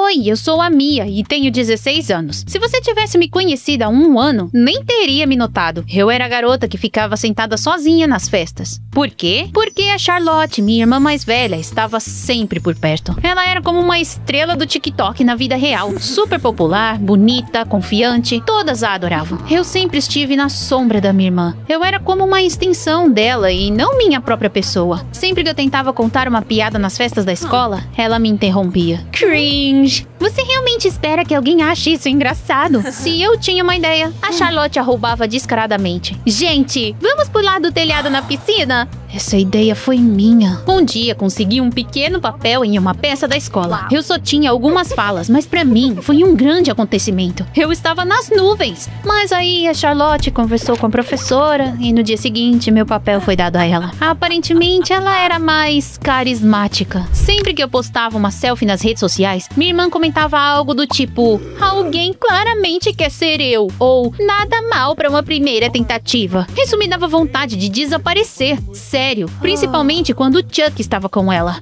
Oi, eu sou a Mia e tenho 16 anos. Se você tivesse me conhecido há 1 ano, nem teria me notado. Eu era a garota que ficava sentada sozinha nas festas. Por quê? Porque a Charlotte, minha irmã mais velha, estava sempre por perto. Ela era como uma estrela do TikTok na vida real. Super popular, bonita, confiante, todas a adoravam. Eu sempre estive na sombra da minha irmã. Eu era como uma extensão dela e não minha própria pessoa. Sempre que eu tentava contar uma piada nas festas da escola, ela me interrompia. Cringe! Você realmente espera que alguém ache isso engraçado? Se eu tinha uma ideia, a Charlotte a roubava descaradamente. Gente, vamos pular do telhado na piscina? Essa ideia foi minha. Um dia consegui um pequeno papel em uma peça da escola. Eu só tinha algumas falas, mas pra mim foi um grande acontecimento. Eu estava nas nuvens. Mas aí a Charlotte conversou com a professora e no dia seguinte meu papel foi dado a ela. Aparentemente ela era mais carismática. Sempre que eu postava uma selfie nas redes sociais, minha irmã comentava algo do tipo: alguém claramente quer ser eu. Ou nada mal pra uma primeira tentativa. Isso me dava vontade de desaparecer. Sério, principalmente quando o Chuck estava com ela.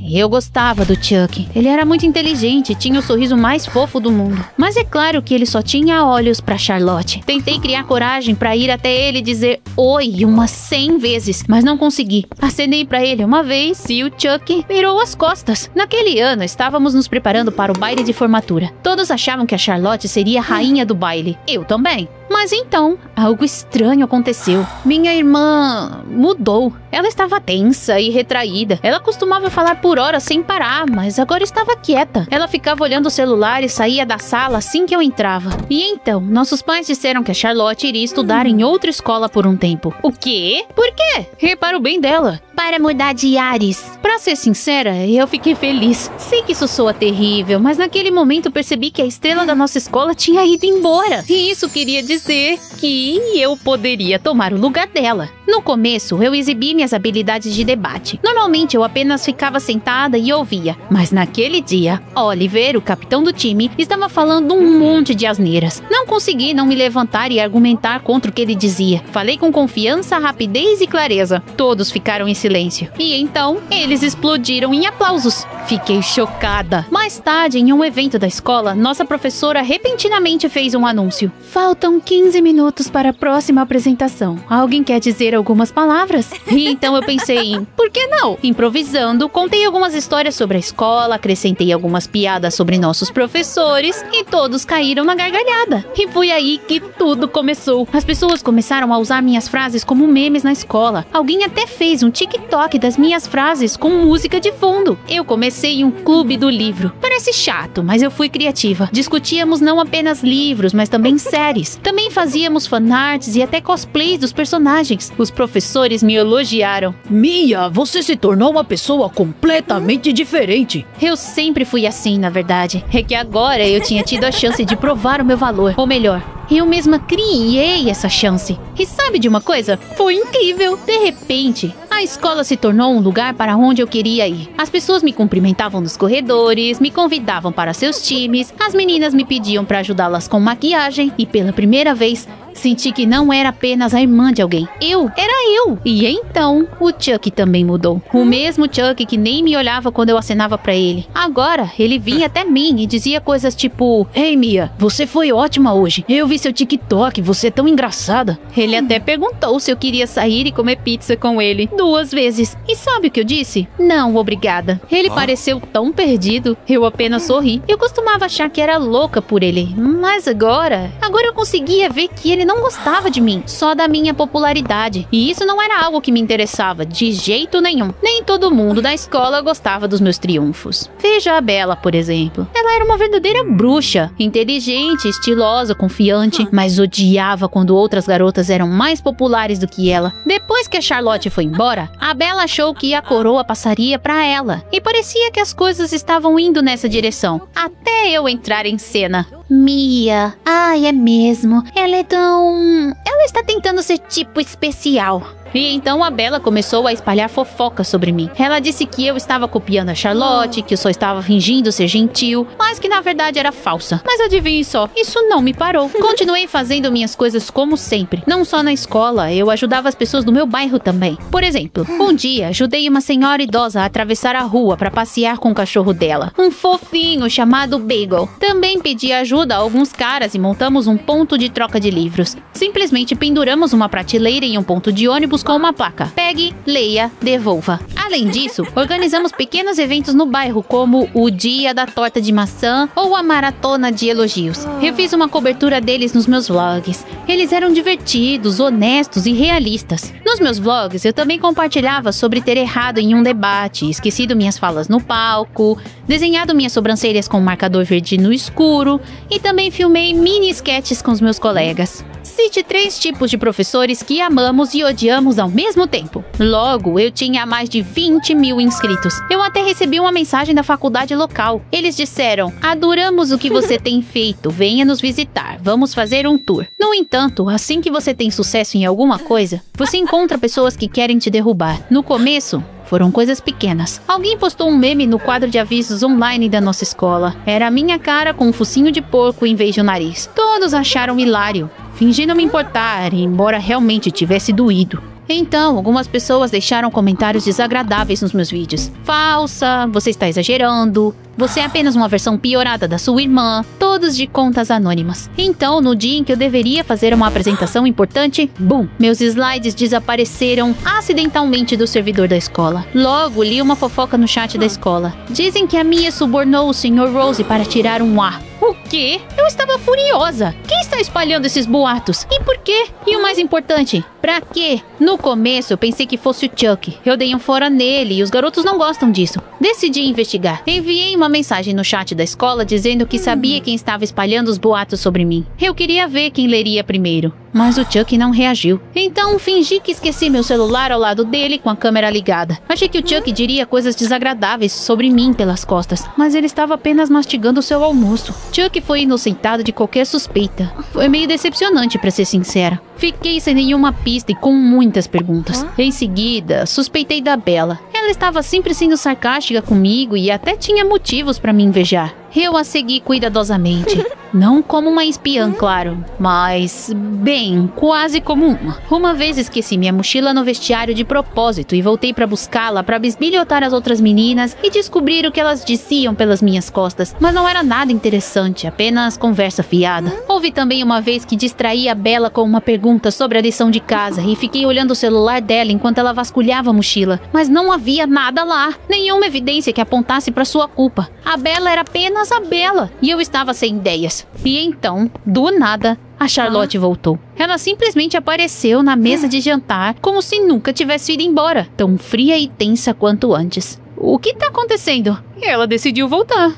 Eu gostava do Chuck. Ele era muito inteligente e tinha o sorriso mais fofo do mundo. Mas é claro que ele só tinha olhos pra Charlotte. Tentei criar coragem pra ir até ele e dizer oi umas 100 vezes, mas não consegui. Acenei pra ele uma vez e o Chuck virou as costas. Naquele ano, estávamos nos preparando para o baile de formatura. Todos achavam que a Charlotte seria a rainha do baile. Eu também. Mas então, algo estranho aconteceu. Minha irmã mudou. Ela estava tensa e retraída. Ela costumava falar por horas sem parar, mas agora estava quieta. Ela ficava olhando o celular e saía da sala assim que eu entrava. E então, nossos pais disseram que a Charlotte iria estudar em outra escola por um tempo. O quê? Por quê? Repara o bem dela. Para mudar de ares. Pra ser sincera, eu fiquei feliz. Sei que isso soa terrível, mas naquele momento percebi que a estrela da nossa escola tinha ido embora. E isso queria dizer que eu poderia tomar o lugar dela. No começo, eu exibi minhas habilidades de debate. Normalmente, eu apenas ficava sentada e ouvia. Mas naquele dia, Oliver, o capitão do time, estava falando um monte de asneiras. Não consegui não me levantar e argumentar contra o que ele dizia. Falei com confiança, rapidez e clareza. Todos ficaram em silêncio. E então, eles explodiram em aplausos. Fiquei chocada. Mais tarde, em um evento da escola, nossa professora repentinamente fez um anúncio. Faltam 15 minutos para a próxima apresentação. Alguém quer dizer algumas palavras? E então eu pensei em, por que não? Improvisando, contei algumas histórias sobre a escola, acrescentei algumas piadas sobre nossos professores e todos caíram na gargalhada. E foi aí que tudo começou. As pessoas começaram a usar minhas frases como memes na escola. Alguém até fez um TikTok das minhas frases com música de fundo. Eu comecei um clube do livro. Parece chato, mas eu fui criativa. Discutíamos não apenas livros, mas também séries. Também fazíamos fanarts e até cosplays dos personagens. Os professores me elogiaram. Mia, você se tornou uma pessoa completamente diferente. Eu sempre fui assim, na verdade. É que agora eu tinha tido a chance de provar o meu valor. Ou melhor, eu mesma criei essa chance. E sabe de uma coisa? Foi incrível. De repente, a escola se tornou um lugar para onde eu queria ir. As pessoas me cumprimentavam nos corredores, me convidavam para seus times, as meninas me pediam para ajudá-las com maquiagem e pela primeira vez senti que não era apenas a irmã de alguém. Era eu. E então, o Chuck também mudou. O mesmo Chuck que nem me olhava quando eu acenava pra ele. Agora, ele vinha até mim e dizia coisas tipo: Ei, Mia, você foi ótima hoje. Eu vi seu TikTok, você é tão engraçada. Ele até perguntou se eu queria sair e comer pizza com ele 2 vezes. E sabe o que eu disse? Não, obrigada. Ele pareceu tão perdido. Eu apenas sorri. Eu costumava achar que era louca por ele. Mas agora eu conseguia ver que ele não gostava de mim, só da minha popularidade. E isso não era algo que me interessava, de jeito nenhum. Nem todo mundo da escola gostava dos meus triunfos. Veja a Bella, por exemplo. Ela era uma verdadeira bruxa, inteligente, estilosa, confiante, mas odiava quando outras garotas eram mais populares do que ela. Depois que a Charlotte foi embora, a Bella achou que a coroa passaria pra ela. E parecia que as coisas estavam indo nessa direção, até eu entrar em cena. Mia. Ai, é mesmo. Ela é tão... Ela está tentando ser tipo especial. E então a Bella começou a espalhar fofocas sobre mim. Ela disse que eu estava copiando a Charlotte, que eu só estava fingindo ser gentil, mas que na verdade era falsa. Mas adivinhe só, isso não me parou. Continuei fazendo minhas coisas como sempre. Não só na escola, eu ajudava as pessoas do meu bairro também. Por exemplo, um dia ajudei uma senhora idosa a atravessar a rua para passear com o cachorro dela, um fofinho chamado Bagel. Também pedi ajuda a alguns caras e montamos um ponto de troca de livros. Simplesmente penduramos uma prateleira em um ponto de ônibus com uma placa: pegue, leia, devolva. Além disso, organizamos pequenos eventos no bairro, como o Dia da Torta de Maçã ou a Maratona de Elogios. Eu fiz uma cobertura deles nos meus vlogs. Eles eram divertidos, honestos e realistas. Nos meus vlogs, eu também compartilhava sobre ter errado em um debate, esquecido minhas falas no palco, desenhado minhas sobrancelhas com um marcador verde no escuro e também filmei mini sketches com os meus colegas. Cite 3 tipos de professores que amamos e odiamos ao mesmo tempo. Logo, eu tinha mais de 20 mil inscritos. Eu até recebi uma mensagem da faculdade local. Eles disseram: adoramos o que você tem feito, venha nos visitar, vamos fazer um tour. No entanto, assim que você tem sucesso em alguma coisa, você encontra pessoas que querem te derrubar. No começo, foram coisas pequenas. Alguém postou um meme no quadro de avisos online da nossa escola. Era a minha cara com um focinho de porco em vez de um nariz. Todos acharam hilário, fingi não me importar, embora realmente tivesse doído. Então, algumas pessoas deixaram comentários desagradáveis nos meus vídeos. Falsa, você está exagerando, você é apenas uma versão piorada da sua irmã, todos de contas anônimas. Então, no dia em que eu deveria fazer uma apresentação importante, bum, meus slides desapareceram acidentalmente do servidor da escola. Logo, li uma fofoca no chat da escola. Dizem que a Mia subornou o Sr. Rose para tirar um A. O quê? Eu estava furiosa. Quem está espalhando esses boatos? E por quê? E o mais importante, pra quê? No começo, eu pensei que fosse o Chuck. Eu dei um fora nele e os garotos não gostam disso. Decidi investigar. Enviei uma mensagem no chat da escola dizendo que sabia quem estava espalhando os boatos sobre mim. Eu queria ver quem leria primeiro, mas o Chuck não reagiu. Então, fingi que esqueci meu celular ao lado dele com a câmera ligada. Achei que o Chuck diria coisas desagradáveis sobre mim pelas costas, mas ele estava apenas mastigando o seu almoço. Chuck foi inocentado de qualquer suspeita. Foi meio decepcionante, pra ser sincera. Fiquei sem nenhuma pista e com muitas perguntas. Em seguida, suspeitei da Bella. Ela estava sempre sendo sarcástica comigo e até tinha motivos para me invejar. Eu a segui cuidadosamente. Não como uma espiã, claro, mas, bem, quase como uma. Uma vez esqueci minha mochila no vestiário de propósito e voltei para buscá-la para bisbilhotar as outras meninas e descobrir o que elas diziam pelas minhas costas. Mas não era nada interessante, apenas conversa fiada. Houve também uma vez que distraí a Bella com uma pergunta sobre a lição de casa e fiquei olhando o celular dela enquanto ela vasculhava a mochila. Mas não havia nada lá, nenhuma evidência que apontasse para sua culpa. A Bella era apenas a Bella e eu estava sem ideias. E então, do nada, a Charlotte voltou. Ela simplesmente apareceu na mesa de jantar como se nunca tivesse ido embora, tão fria e tensa quanto antes. O que tá acontecendo? Ela decidiu voltar.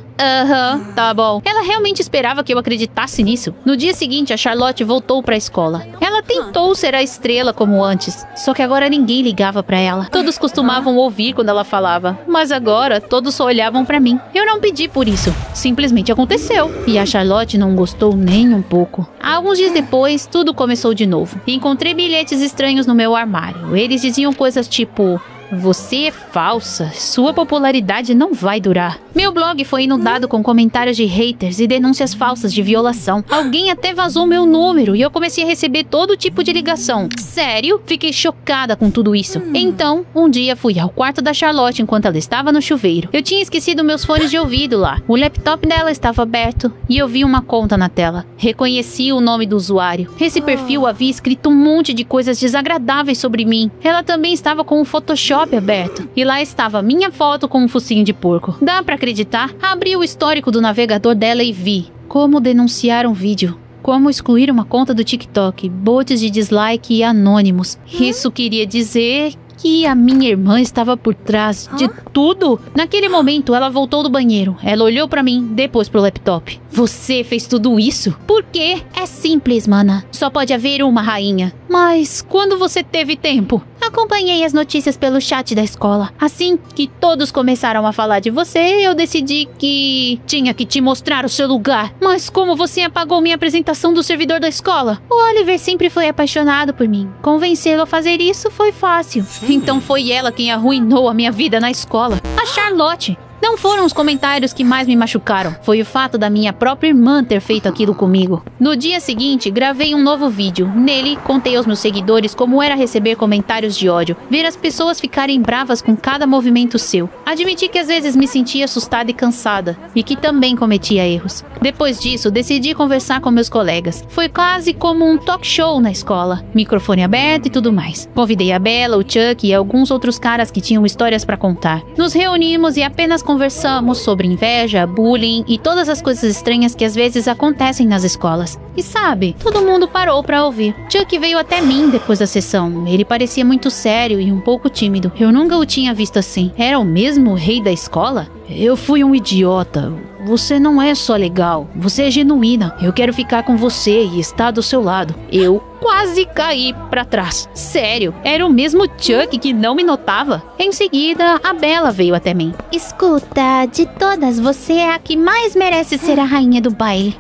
Tá bom. Ela realmente esperava que eu acreditasse nisso. No dia seguinte, a Charlotte voltou pra escola. Ela tentou ser a estrela como antes, só que agora ninguém ligava pra ela. Todos costumavam ouvir quando ela falava, mas agora todos só olhavam pra mim. Eu não pedi por isso, simplesmente aconteceu. E a Charlotte não gostou nem um pouco. Alguns dias depois, tudo começou de novo. Encontrei bilhetes estranhos no meu armário. Eles diziam coisas tipo: você é falsa, sua popularidade não vai durar. Meu blog foi inundado com comentários de haters e denúncias falsas de violação. Alguém até vazou meu número e eu comecei a receber todo tipo de ligação. Sério? Fiquei chocada com tudo isso. Então, um dia fui ao quarto da Charlotte enquanto ela estava no chuveiro. Eu tinha esquecido meus fones de ouvido lá. O laptop dela estava aberto e eu vi uma conta na tela. Reconheci o nome do usuário. Esse perfil havia escrito um monte de coisas desagradáveis sobre mim. Ela também estava com o Photoshop aberto. E lá estava minha foto com um focinho de porco. Dá pra acreditar? Abri o histórico do navegador dela e vi como denunciar um vídeo, como excluir uma conta do TikTok, bots de dislike e anônimos. Isso queria dizer que a minha irmã estava por trás de tudo? Naquele momento, ela voltou do banheiro. Ela olhou pra mim, depois pro laptop. Você fez tudo isso? Por quê? É simples, mana. Só pode haver uma rainha. Mas quando você teve tempo? Acompanhei as notícias pelo chat da escola. Assim que todos começaram a falar de você, eu decidi que tinha que te mostrar o seu lugar. Mas como você apagou minha apresentação do servidor da escola? O Oliver sempre foi apaixonado por mim. Convencê-lo a fazer isso foi fácil. Então foi ela quem arruinou a minha vida na escola. A Charlotte. Não foram os comentários que mais me machucaram, foi o fato da minha própria irmã ter feito aquilo comigo. No dia seguinte, gravei um novo vídeo. Nele, contei aos meus seguidores como era receber comentários de ódio, ver as pessoas ficarem bravas com cada movimento seu. Admiti que às vezes me sentia assustada e cansada, e que também cometia erros. Depois disso, decidi conversar com meus colegas. Foi quase como um talk show na escola, microfone aberto e tudo mais. Convidei a Bella, o Chuck e alguns outros caras que tinham histórias pra contar. Nos reunimos e apenas conversamos sobre inveja, bullying e todas as coisas estranhas que às vezes acontecem nas escolas. E sabe, todo mundo parou pra ouvir. Chuck veio até mim depois da sessão. Ele parecia muito sério e um pouco tímido. Eu nunca o tinha visto assim. Era o mesmo rei da escola? Eu fui um idiota. Você não é só legal, você é genuína. Eu quero ficar com você e estar do seu lado. Eu quase caí pra trás. Sério, era o mesmo Chuck que não me notava. Em seguida, a Bella veio até mim. Escuta, de todas, você é a que mais merece ser a rainha do baile.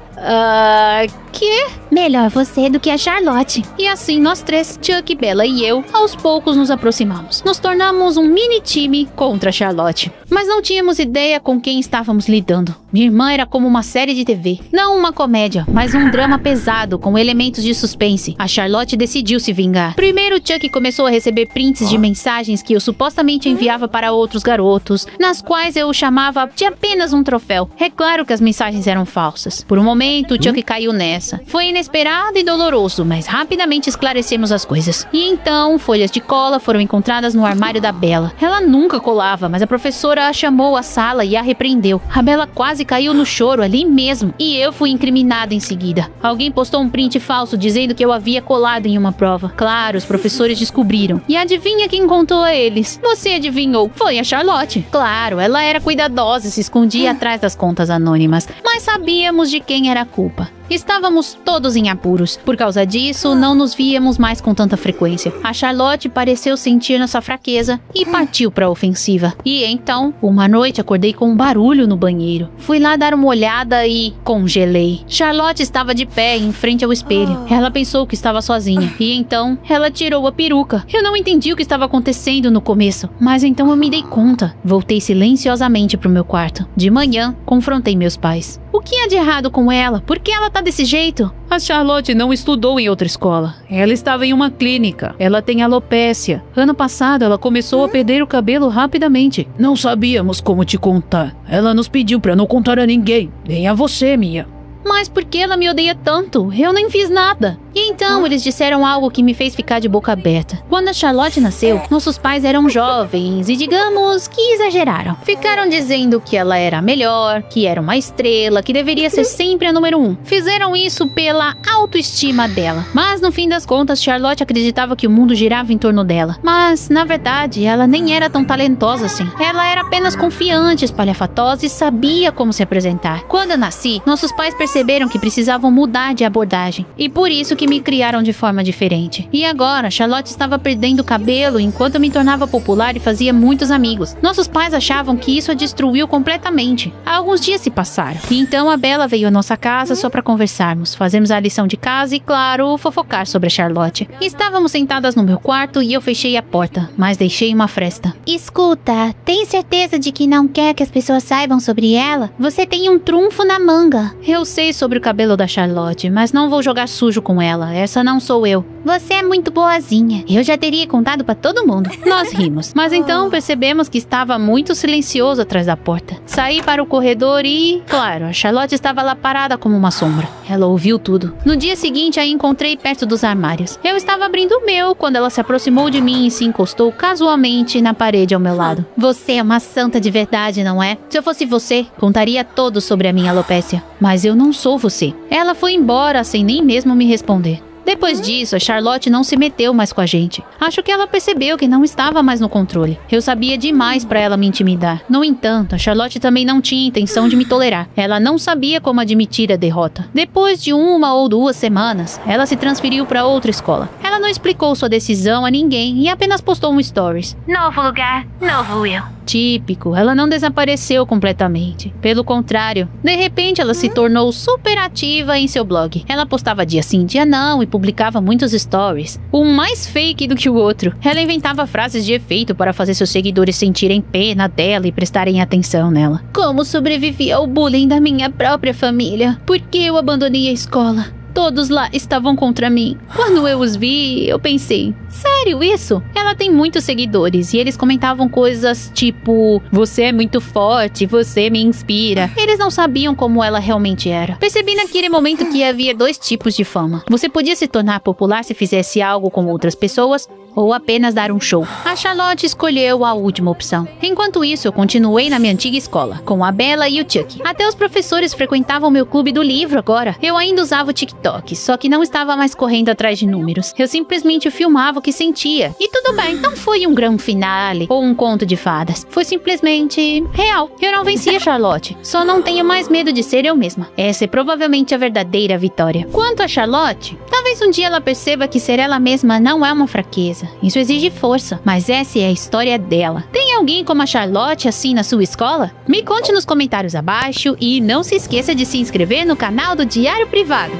Que? Melhor você do que a Charlotte. E assim nós três, Chuck, Bella e eu, aos poucos nos aproximamos. Nos tornamos um mini time contra a Charlotte. Mas não tínhamos ideia com quem estávamos lidando. Minha irmã era como uma série de TV. Não uma comédia, mas um drama pesado com elementos de suspense. A Charlotte decidiu se vingar. Primeiro, Chuck começou a receber prints de mensagens que eu supostamente enviava para outros garotos, nas quais eu o chamava de apenas um troféu. É claro que as mensagens eram falsas. Por um momento, Chuck caiu nessa. Foi inesperado e doloroso, mas rapidamente esclarecemos as coisas. E então, folhas de cola foram encontradas no armário da Bella. Ela nunca colava, mas a professora a chamou à sala e a repreendeu. A Bella quase caiu no choro ali mesmo, e eu fui incriminada em seguida. Alguém postou um print falso dizendo que eu havia colado em uma prova. Claro, os professores descobriram. E adivinha quem contou a eles? Você adivinhou? Foi a Charlotte. Claro, ela era cuidadosa e se escondia atrás das contas anônimas, mas sabíamos de quem era a culpa. Estávamos todos em apuros. Por causa disso, não nos víamos mais com tanta frequência. A Charlotte pareceu sentir nossa fraqueza e partiu para a ofensiva. E então, uma noite acordei com um barulho no banheiro. Fui lá dar uma olhada e congelei. Charlotte estava de pé em frente ao espelho. Ela pensou que estava sozinha. E então, ela tirou a peruca. Eu não entendi o que estava acontecendo no começo, mas então eu me dei conta. Voltei silenciosamente para o meu quarto. De manhã, confrontei meus pais. O que há de errado com ela? Por que ela tá desse jeito? A Charlotte não estudou em outra escola. Ela estava em uma clínica. Ela tem alopécia. Ano passado, ela começou a perder o cabelo rapidamente. Não sabíamos como te contar. Ela nos pediu pra não contar a ninguém, nem a você, Mia. Mas por que ela me odeia tanto? Eu nem fiz nada. E então eles disseram algo que me fez ficar de boca aberta. Quando a Charlotte nasceu, nossos pais eram jovens e, digamos, que exageraram. Ficaram dizendo que ela era a melhor, que era uma estrela, que deveria ser sempre a número 1. Fizeram isso pela autoestima dela. Mas no fim das contas, Charlotte acreditava que o mundo girava em torno dela. Mas, na verdade, ela nem era tão talentosa assim. Ela era apenas confiante, espalhafatosa e sabia como se apresentar. Quando eu nasci, nossos pais perceberam que precisavam mudar de abordagem. E por isso que me criaram de forma diferente. E agora, Charlotte estava perdendo o cabelo enquanto eu me tornava popular e fazia muitos amigos. Nossos pais achavam que isso a destruiu completamente. Alguns dias se passaram. E então a Bella veio à nossa casa só para conversarmos. Fazemos a lição de casa e, claro, fofocar sobre a Charlotte. Estávamos sentadas no meu quarto e eu fechei a porta, mas deixei uma fresta. Escuta, tem certeza de que não quer que as pessoas saibam sobre ela? Você tem um trunfo na manga. Eu sei sobre o cabelo da Charlotte, mas não vou jogar sujo com ela. Essa não sou eu. Você é muito boazinha. Eu já teria contado pra todo mundo. Nós rimos. Mas então percebemos que estava muito silencioso atrás da porta. Saí para o corredor e... Claro, a Charlotte estava lá parada como uma sombra. Ela ouviu tudo. No dia seguinte, a encontrei perto dos armários. Eu estava abrindo o meu quando ela se aproximou de mim e se encostou casualmente na parede ao meu lado. Você é uma santa de verdade, não é? Se eu fosse você, contaria tudo sobre a minha alopécia. Mas eu não sou você. Ela foi embora sem nem mesmo me responder. Depois disso, a Charlotte não se meteu mais com a gente. Acho que ela percebeu que não estava mais no controle. Eu sabia demais pra ela me intimidar. No entanto, a Charlotte também não tinha intenção de me tolerar. Ela não sabia como admitir a derrota. Depois de 1 ou 2 semanas, ela se transferiu pra outra escola. Ela não explicou sua decisão a ninguém e apenas postou um stories. Novo lugar, novo eu. Típico, ela não desapareceu completamente. Pelo contrário, de repente ela se tornou super ativa em seu blog. Ela postava dia sim, dia não e publicava muitos stories, um mais fake do que o outro. Ela inventava frases de efeito para fazer seus seguidores sentirem pena dela e prestarem atenção nela. Como sobrevivi ao bullying da minha própria família? Por que eu abandonei a escola? Todos lá estavam contra mim. Quando eu os vi, eu pensei, sério isso? Ela tem muitos seguidores e eles comentavam coisas tipo, você é muito forte, você me inspira. Eles não sabiam como ela realmente era. Percebi naquele momento que havia 2 tipos de fama. Você podia se tornar popular se fizesse algo com outras pessoas, ou apenas dar um show. A Charlotte escolheu a última opção. Enquanto isso, eu continuei na minha antiga escola, com a Bella e o Chuck. Até os professores frequentavam meu clube do livro agora. Eu ainda usava o TikTok, só que não estava mais correndo atrás de números. Eu simplesmente filmava o que sentia. E tudo bem, não foi um grande finale ou um conto de fadas. Foi simplesmente real. Eu não venci a Charlotte. Só não tenho mais medo de ser eu mesma. Essa é provavelmente a verdadeira vitória. Quanto a Charlotte, talvez um dia ela perceba que ser ela mesma não é uma fraqueza. Isso exige força, mas essa é a história dela. Tem alguém como a Charlotte assim na sua escola? Me conte nos comentários abaixo e não se esqueça de se inscrever no canal do Diário Privado.